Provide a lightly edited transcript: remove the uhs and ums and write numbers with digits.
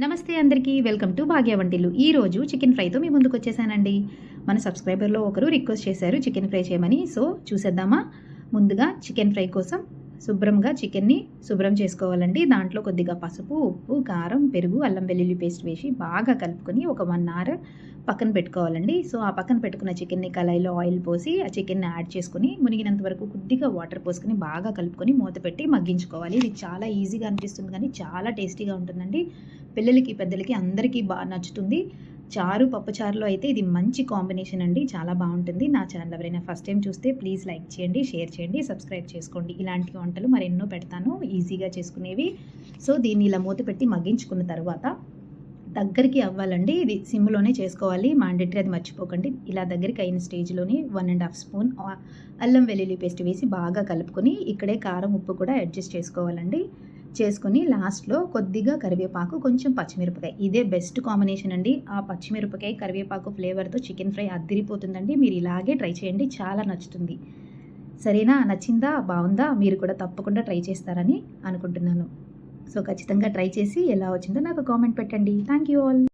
నమస్తే అందరికీ welcome to భాగ్య వంటిల్లు. ఈరోజు చికెన్ ఫ్రైతో మీ ముందుకు వచ్చేసానండి. మన సబ్స్క్రైబర్లో ఒకరు రిక్వెస్ట్ చేశారు చికెన్ ఫ్రై చేయమని. సో చూసేద్దామా. ముందుగా చికెన్ ఫ్రై కోసం శుభ్రంగా చికెన్ని శుభ్రం చేసుకోవాలండి. దాంట్లో కొద్దిగా పసుపు, ఉప్పు, కారం, పెరుగు, అల్లం వెల్లుల్లి పేస్ట్ వేసి బాగా కలుపుకొని ఒక 1 అవర్ పక్కన పెట్టుకోవాలండి. సో ఆ పక్కన పెట్టుకున్న చికెన్ని కళాయిలో ఆయిల్ పోసి ఆ చికెన్ని యాడ్ చేసుకొని మునిగినంత వరకు కొద్దిగా వాటర్ పోసుకొని బాగా కలుపుకొని మూత పెట్టి మగ్గించుకోవాలి. ఇది చాలా ఈజీగా అనిపిస్తుంది కానీ చాలా టేస్టీగా ఉంటుందండి. పిల్లలకి, పెద్దలకి అందరికీ బాగా నచ్చుతుంది. చారు, పప్పుచారులో అయితే ఇది మంచి కాంబినేషన్ అండి. చాలా బాగుంటుంది. నా ఛానల్ ఎవరైనా ఫస్ట్ టైం చూస్తే ప్లీజ్ లైక్ చేయండి, షేర్ చేయండి, సబ్స్క్రైబ్ చేసుకోండి. ఇలాంటి వంటలు మరెన్నో పెడతాను ఈజీగా చేసుకునేవి. సో దీన్ని ఇలా మూత పెట్టి మగ్గించుకున్న తర్వాత దగ్గరికి అవ్వాలండి. ఇది సిమ్లోనే చేసుకోవాలి, మ్యాండేటరీ, అది మర్చిపోకండి. ఇలా దగ్గరికి అయిన స్టేజ్లోని 1.5 స్పూన్ అల్లం వెల్లుల్లి పేస్ట్ వేసి బాగా కలుపుకొని ఇక్కడే కారం, ఉప్పు కూడా అడ్జస్ట్ చేసుకోవాలండి. చేసుకొని లాస్ట్లో కొద్దిగా కరివేపాకు, కొంచెం పచ్చిమిరపకాయ, ఇదే బెస్ట్ కాంబినేషన్ అండి. ఆ పచ్చిమిరపకాయ, కరివేపాకు ఫ్లేవర్తో చికెన్ ఫ్రై అద్దిరిపోతుందండి. మీరు ఇలాగే ట్రై చేయండి, చాలా నచ్చుతుంది. సరేనా? నచ్చిందా? బాగుందా? మీరు కూడా తప్పకుండా ట్రై చేస్తారని అనుకుంటున్నాను. సో ఖచ్చితంగా ట్రై చేసి ఎలా వచ్చిందో నాకు కామెంట్ పెట్టండి. Thank you all.